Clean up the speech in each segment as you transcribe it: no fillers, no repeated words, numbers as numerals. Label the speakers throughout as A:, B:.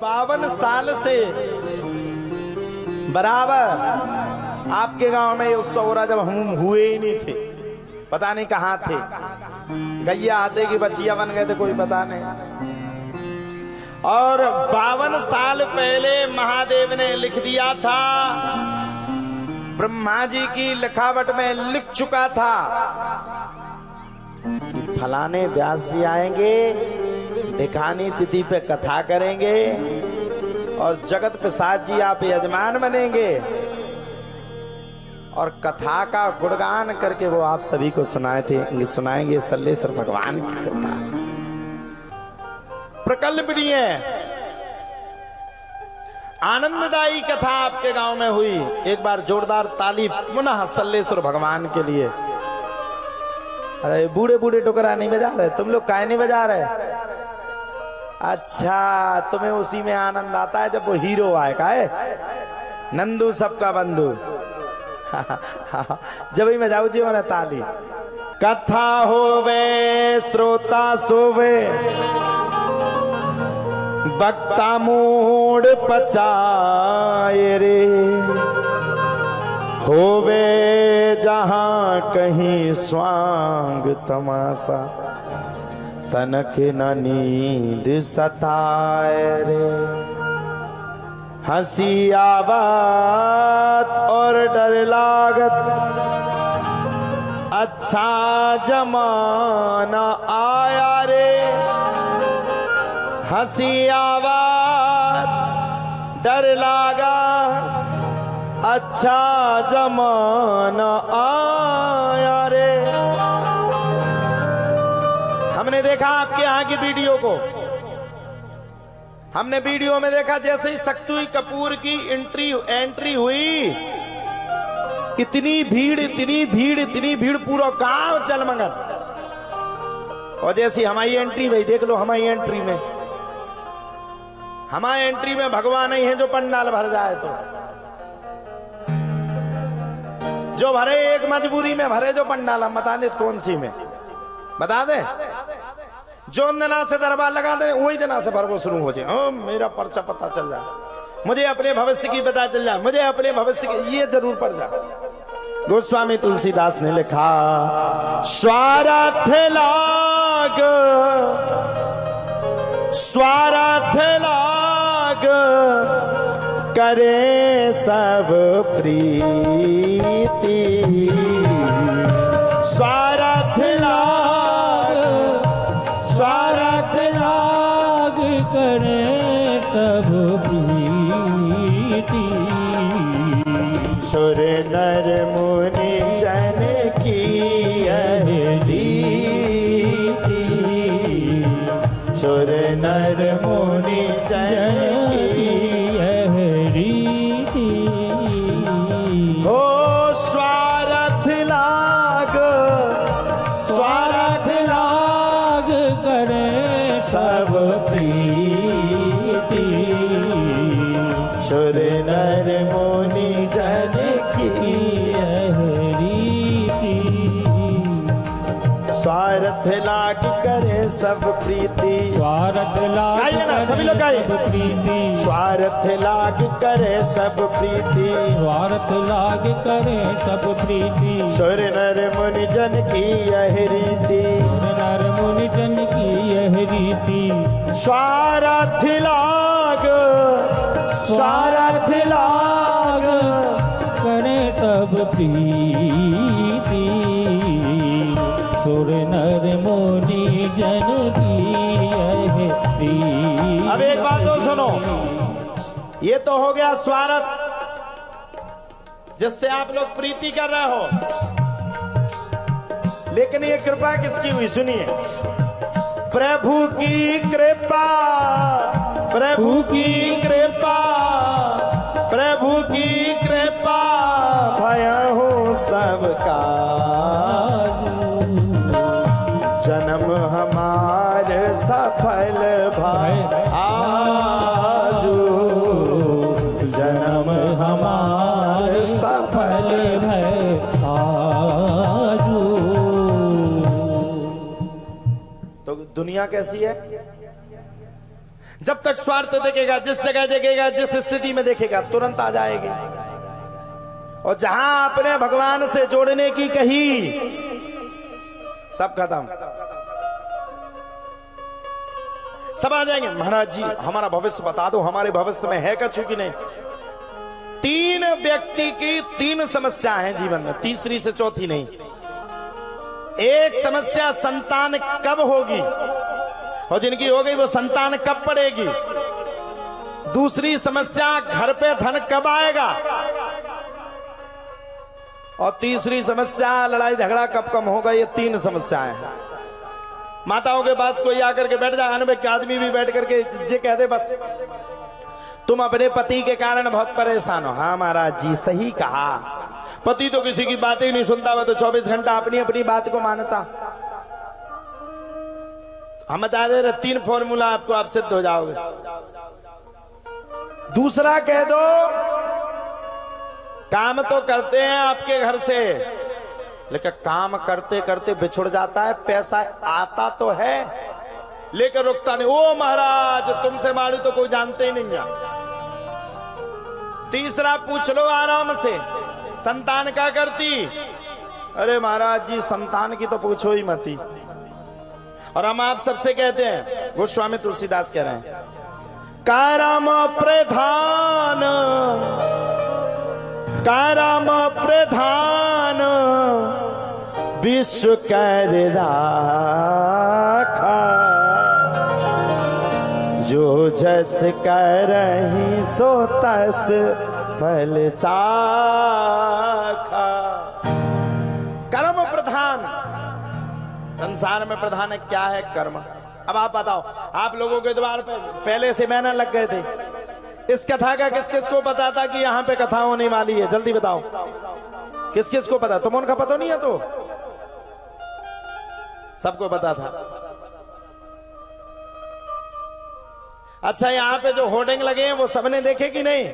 A: 52 साल से बराबर आपके गांव में ये उत्सव हो रहा, जब हम हुए ही नहीं थे, पता नहीं कहाँ थे, गैया आते की बचिया बन गए थे, कोई पता नहीं। और 52 साल पहले महादेव ने लिख दिया था, ब्रह्मा जी की लिखावट में लिख चुका था कि फलाने व्यास जी आएंगे, दिखानी तिथि पे कथा करेंगे और जगत प्रसाद जी आप यजमान बनेंगे और कथा का गुणगान करके वो आप सभी को सुनाएंगे सल्लेश्वर भगवान की कृपा। प्रकल्पनीय आनंददायी कथा आपके गांव में हुई। एक बार जोरदार ताली पुनः सल्लेश्वर भगवान के लिए। अरे बूढ़े बूढ़े टुकड़ा नहीं बजा रहे, तुम लोग काहे नहीं बजा रहे? अच्छा, तुम्हें उसी में आनंद आता है जब वो हीरो आए, काहे नंदू सबका बंधु। जब ही मैं जाऊ जी मैंने ताली। कथा होवे श्रोता सोवे, वक्ता मूड पचाए रे, होवे जहां कहीं स्वांग तमाशा, तनक न नींद सताए रे। हंसी आवत और डर लागत, अच्छा जमाना आया रे। हंसी आवत डर लागा, अच्छा जमाना आया रे। हमने देखा आपके यहाँ की वीडियो को, हमने वीडियो में देखा जैसे ही शक्ति कपूर की एंट्री हुई, इतनी भीड़, पूरा गांव जलमगन। और जैसी हमारी एंट्री भाई देख लो, हमारी एंट्री में भगवान नहीं है जो पंडाल भर जाए, तो जो भरे एक मजबूरी में भरे जो पंडाल, हम बता दे कौन सी में बता दे। जो दिना से दरबार लगा दे वही दिना से भरवो शुरू हो जाए। मेरा पर्चा पता चल जाए, मुझे अपने भविष्य की पता चल जाए, मुझे अपने भविष्य की ये जरूर पड़ जाए। गोस्वामी तुलसीदास ने लिखा, स्वार्थ लाग करे सब प्रीति, स्वार्थ लाग
B: करे सब प्रीति।
A: सुर नर मुनि जन की रीति, सुर नर मुनि जन की
B: रीति।
A: ओ स्वार्थ लाग
B: करे
A: सब प्रीति, सुर नर मुनि जन की
B: रीति।
A: स्वार्थ लाग करे सब प्रीति,
B: स्वार्थ लाग
A: ना सभी लोग गाइए।
B: प्रीति,
A: स्वार्थ लाग करे सब प्रीति,
B: स्वार्थ लाग करे सब प्रीति।
A: सुर नर मुनि जन की यह रीति,
B: नर मुनि जन की यह रीति।
A: स्वार्थ लाग
B: करे सब प्रीति, सुर नर मुनि जन की यह रीति।
A: अब एक बात तो सुनो, ये तो हो गया स्वार्थ जिससे आप लोग प्रीति कर रहे हो, लेकिन ये कृपा किसकी हुई सुनिए। प्रभु की कृपा, प्रभु की कृपा, प्रभु की कृपा भयहु सबका। जन्म हमार सफल भाई आजू, जन्म हमार सफल
B: भय आजू।
A: तो दुनिया कैसी है? जब तक स्वार्थ देखेगा, जिस जगह देखेगा, जिस स्थिति में देखेगा, तुरंत आ जाएगी। और जहां आपने भगवान से जोड़ने की कही, सब खत्म, सब आ जाएंगे। महाराज जी हमारा भविष्य बता दो, हमारे भविष्य में है कछु कि नहीं। 3 व्यक्ति की 3 समस्या है जीवन में, तीसरी से चौथी नहीं। एक समस्या संतान कब होगी, और जिनकी हो गई वो संतान कब पड़ेगी। दूसरी समस्या घर पे धन कब आएगा, और तीसरी समस्या लड़ाई झगड़ा कब कम होगा। ये 3 समस्याएं हैं। माताओं के पास कोई आकर के बैठ जाए, अनुभव के आदमी भी बैठ करके ये कह दे बस तुम अपने पति के कारण बहुत परेशान हो। हाँ महाराज जी सही कहा, पति तो किसी की बातें ही नहीं सुनता, मैं तो 24 घंटा अपनी अपनी बात को मानता। हम बता दे रहे 3 फॉर्मूला आपको, आप सिद्ध हो जाओगे। दूसरा कह दो काम तो करते हैं आपके घर से, लेकिन काम करते करते बिछुड़ जाता है, पैसा आता तो है लेकिन रुकता नहीं। ओ महाराज तुमसे मालूम तो कोई जानते ही नहीं है। तीसरा पूछ लो आराम से, संतान क्या करती। अरे महाराज जी संतान की तो पूछो ही मती। और हम आप सबसे कहते हैं, गोस्वामी तुलसीदास कह रहे हैं, कारम प्रधान, कारम प्रधान विश्व कर राखा, जो जस करहि सो तस फल चाखा। कर्म प्रधान, संसार में प्रधान है क्या है, कर्म। अब आप बताओ, आप लोगों के द्वार पर पहले से बैनर लग गए थे, इस कथा का किस किस को पता था कि यहाँ पे कथा होने वाली है, जल्दी बताओ किस किस को पता। तुम उनका पता नहीं है तो सबको पता था। अच्छा यहाँ पे जो होर्डिंग लगे हैं वो सबने देखे कि नहीं,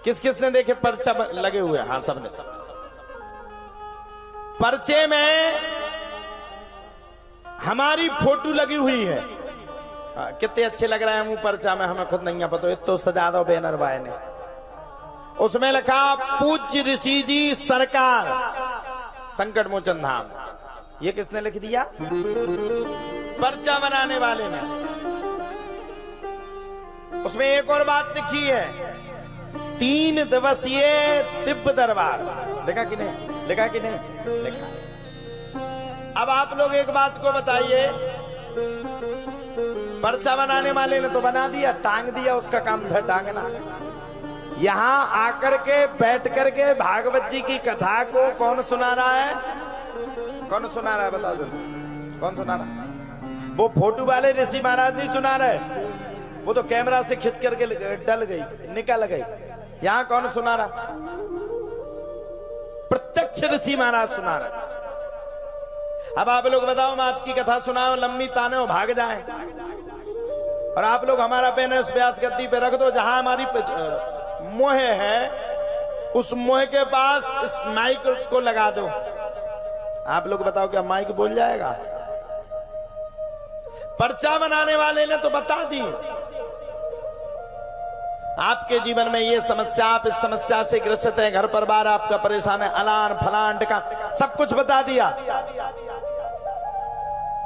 A: किस किस ने देखे। पर्चा लगे हुए, हाँ सबने। पर्चे में हमारी फोटो लगी हुई है, कितने अच्छे लग रहे हैं मुंह पर्चा में, हमें खुद नहीं पता, तो सजा दो बैनर भाई ने। उसमें लिखा पूज्य ऋषि जी सरकार संकट मोचन धाम। ये किसने लिख दिया, पर्चा बनाने वाले ने। उसमें एक और बात लिखी है, 3 दिवसीय दिव्य दरबार। लिखा कि नहीं, लिखा कि नहीं, लिखा। अब आप लोग एक बात को बताइए, पर्चा बनाने वाले ने तो बना दिया, टांग दिया, उसका काम था टांगना। यहां आकर के बैठ करके भागवत जी की कथा को कौन सुना रहा है, कौन सुना रहा है बताओ जरा, कौन सुना रहा। वो फोटो वाले ऋषि महाराज नहीं सुना रहे, वो तो कैमरा से खिंच करके डल गई, निकल गई। यहां कौन सुना रहा, प्रत्यक्ष ऋषि महाराज सुना रहा। अब आप लोग बताओ, मैं आज की कथा सुनाओ, लंबी ताने भाग जाए, और आप लोग हमारा पेन उस व्यास गद्दी पे रख दो जहां हमारी मोह है, उस मोह के पास इस माइक को लगा दो। आप लोग बताओ क्या माइक बोल जाएगा। पर्चा बनाने वाले ने तो बता दी, आपके जीवन में ये समस्या, आप इस समस्या से ग्रसित हैं, घर परिवार आपका परेशान है, अलान फलान टिका सब कुछ बता दिया।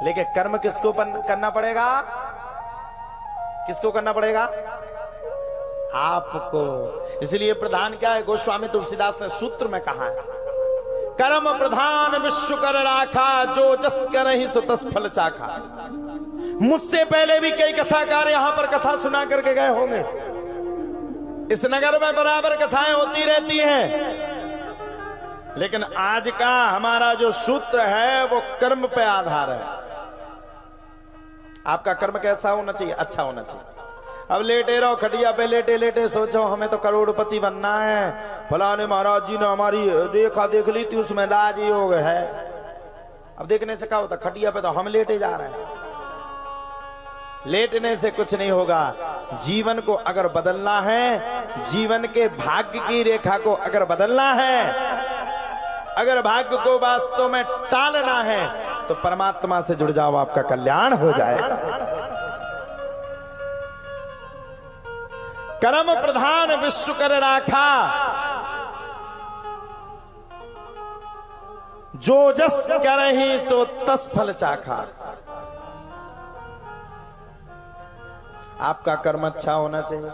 A: लेकिन कर्म किसको करना पड़ेगा, किसको करना पड़ेगा, आपको। इसलिए प्रधान क्या है, गोस्वामी तुलसीदास ने सूत्र में कहा है, कर्म प्रधान विश्व कर राखा, जो जस करहि सो तस फल चाखा। मुझसे पहले भी कई कथाकार यहां पर कथा सुना करके गए होंगे। इस नगर में बराबर कथाएं होती रहती हैं, लेकिन आज का हमारा जो सूत्र है वो कर्म पे आधार है। आपका कर्म कैसा होना चाहिए, अच्छा होना चाहिए। अब लेटे रहो खटिया पे, लेटे लेटे सोचो हमें तो करोड़पति बनना है, फलाने महाराज जी ने हमारी रेखा देख ली थी, उसमें राजयोग है। अब देखने से क्या होता, खटिया पे तो हम लेटे जा रहे हैं। लेटने से कुछ नहीं होगा। जीवन को अगर बदलना है, जीवन के भाग्य की रेखा को अगर बदलना है, अगर भाग्य को वास्तव में टालना है, तो परमात्मा से जुड़ जाओ, आपका कल्याण हो जाएगा। कर्म प्रधान विश्व कर राखा, जो जस करहि सो तस फल चाखा। आपका कर्म अच्छा होना चाहिए।